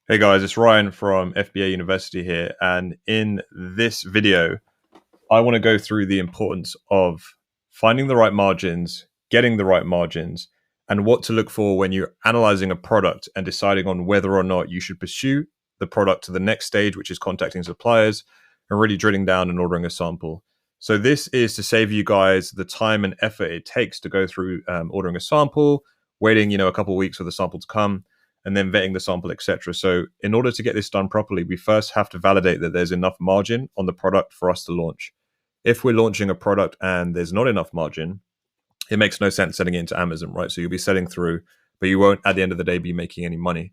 Hey guys, it's Ryan from FBA University here, and in this video, I want to go through the importance of finding the right margins, getting the right margins, and what to look for when you're analyzing a product and deciding on whether or not you should pursue the product to the next stage, which is contacting suppliers and really drilling down and ordering a sample. So this is to save you guys the time and effort it takes to go through ordering a sample, waiting, a couple of weeks for the sample to come, and then vetting the sample, etc. So in order to get this done properly, we first have to validate that there's enough margin on the product for us to launch. If we're launching a product and there's not enough margin, it makes no sense sending it into Amazon, right? So you'll be selling through, but you won't at the end of the day be making any money.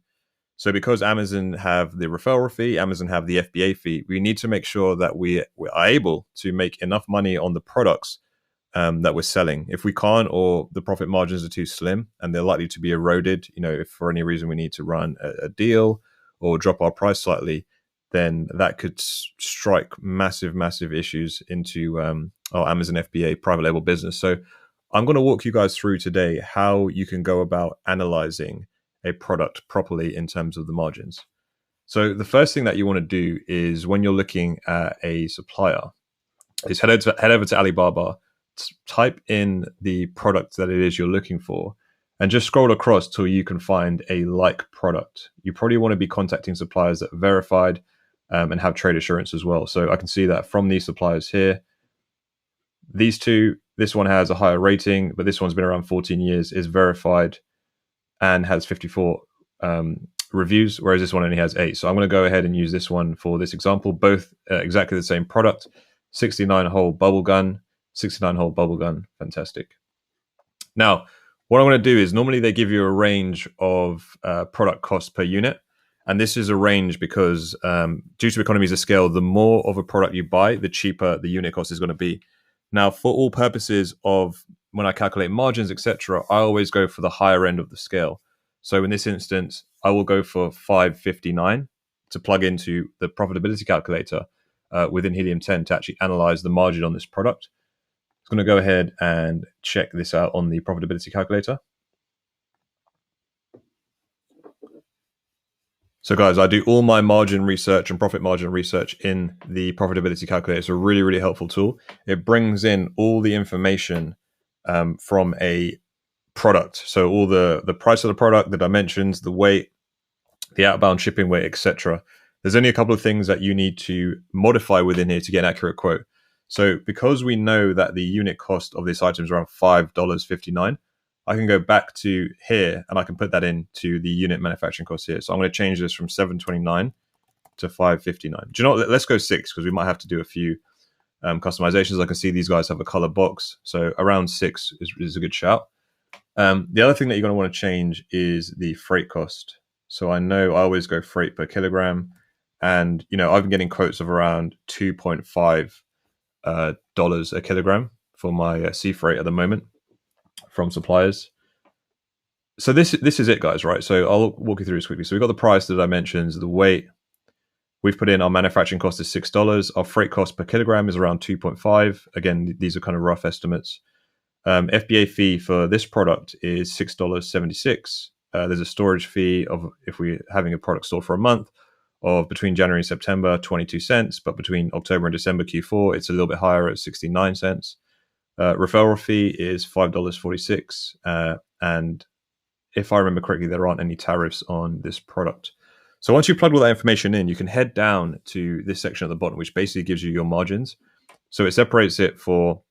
So because Amazon have the referral fee, Amazon have the FBA fee, we need to make sure that we are able to make enough money on the products that we're selling. If we can't, or the profit margins are too slim and they're likely to be eroded, if for any reason we need to run a deal or drop our price slightly, then that could strike massive issues into our Amazon FBA private label business. So I'm going to walk you guys through today how you can go about analyzing a product properly in terms of the margins. So the first thing that you want to do is, when you're looking at a supplier, is head over to Alibaba, type in the product that it is you're looking for, and just scroll across till you can find a like product. You probably want to be contacting suppliers that are verified and have trade assurance as well. So I can see that from these suppliers here, these two, this one has a higher rating, but this one's been around 14 years, is verified, and has 54 reviews, whereas this one only has 8. So I'm going to go ahead and use this one for this example. Both exactly the same product, 69-hole bubble gun, 69-hole bubble gun. Fantastic. Now, what I'm going to do is, normally they give you a range of product cost per unit. And this is a range because due to economies of scale, the more of a product you buy, the cheaper the unit cost is going to be. Now, for all purposes of when I calculate margins, etc., I always go for the higher end of the scale. So in this instance, I will go for 559 to plug into the profitability calculator within Helium 10 to actually analyze the margin on this product. I'm going to go ahead and check this out on the profitability calculator. So guys, I do all my margin research and profit margin research in the profitability calculator. It's a really helpful tool. It brings in all the information from a product. So all the price of the product, the dimensions, the weight, the outbound shipping weight, etc. There's only a couple of things that you need to modify within here to get an accurate quote. So because we know that the unit cost of this item is around $5.59, I can go back to here and I can put that into the unit manufacturing cost here. So I'm going to change this from $7.29 to $5.59. Do you know what? Let's go 6, because we might have to do a few customizations. I can see these guys have a color box. So around 6 is a good shout. The other thing that you're going to want to change is the freight cost. So I know I always go freight per kilogram. And, I've been getting quotes of around $2.5 a kilogram for my sea freight at the moment from suppliers. So this is it, guys, right? So I'll walk you through this quickly. So we've got the price, the dimensions, the weight. We've put in our manufacturing cost is $6. Our freight cost per kilogram is around 2.5. Again, these are kind of rough estimates. FBA fee for this product is $6.76. There's a storage fee of, if we're having a product stored for a month, of between January and September, 22 cents. But between October and December Q4, it's a little bit higher at 69 cents. Referral fee is $5.46. And if I remember correctly, there aren't any tariffs on this product. So once you plug all that information in, you can head down to this section at the bottom, which basically gives you your margins. So it separates it for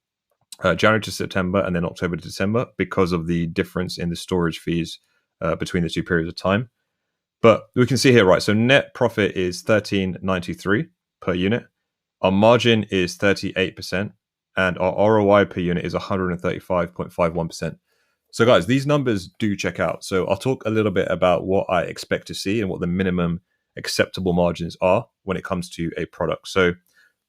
January to September and then October to December because of the difference in the storage fees between the two periods of time. But we can see here, right? So net profit is $13.93 per unit. Our margin is 38%. And our ROI per unit is 135.51%. So guys, these numbers do check out. So I'll talk a little bit about what I expect to see and what the minimum acceptable margins are when it comes to a product. So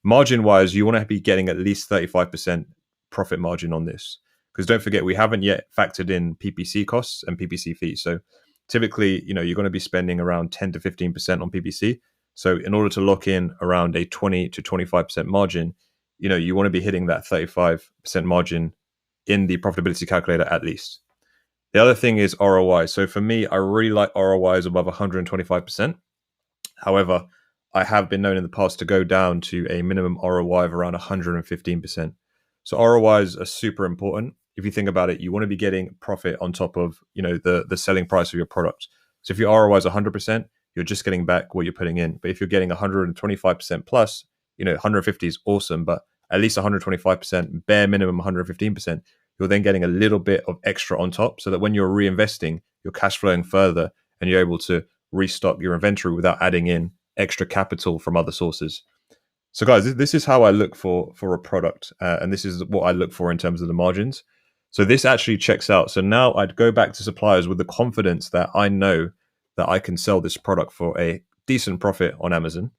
margin-wise, you want to be getting at least 35% profit margin on this. Because don't forget, we haven't yet factored in PPC costs and PPC fees. So typically, you're going to be spending around 10 to 15% on PPC. So in order to lock in around a 20 to 25% margin, you want to be hitting that 35% margin in the profitability calculator at least. The other thing is ROI. So for me, I really like ROIs above 125%. However, I have been known in the past to go down to a minimum ROI of around 115%. So ROIs are super important. If you think about it, you want to be getting profit on top of, the selling price of your product. So if your ROI is 100%, you're just getting back what you're putting in. But if you're getting 125% plus, 150 is awesome, but at least 125%, bare minimum 115%, you're then getting a little bit of extra on top so that when you're reinvesting, you're cash flowing further and you're able to restock your inventory without adding in extra capital from other sources. So guys, this is how I look for a product, and this is what I look for in terms of the margins. So this actually checks out. So now I'd go back to suppliers with the confidence that I know that I can sell this product for a decent profit on Amazon.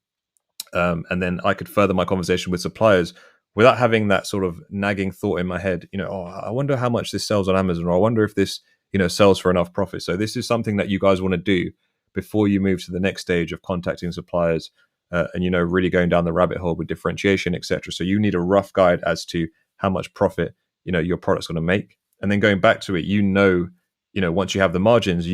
And then I could further my conversation with suppliers without having that sort of nagging thought in my head, I wonder how much this sells on Amazon, or I wonder if this, sells for enough profit. So this is something that you guys want to do before you move to the next stage of contacting suppliers and, really going down the rabbit hole with differentiation, etc. So you need a rough guide as to how much profit, your product's going to make. And then going back to it, once you have the margins,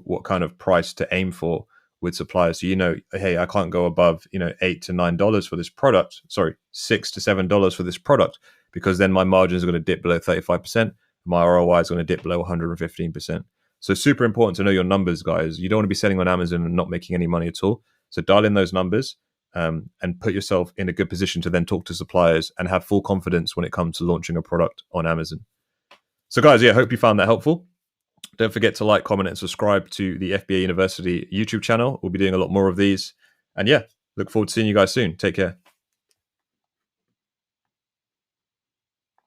what kind of price to aim for with suppliers. So, hey, I can't go above, $8 to $9 for this product. Sorry, $6 to $7 for this product, because then my margins are going to dip below 35%. My ROI is going to dip below 115%. So super important to know your numbers, guys. You don't want to be selling on Amazon and not making any money at all. So dial in those numbers and put yourself in a good position to then talk to suppliers and have full confidence when it comes to launching a product on Amazon. So guys, hope you found that helpful. Don't forget to like, comment, and subscribe to the FBA University YouTube channel. We'll be doing a lot more of these. And look forward to seeing you guys soon. Take care.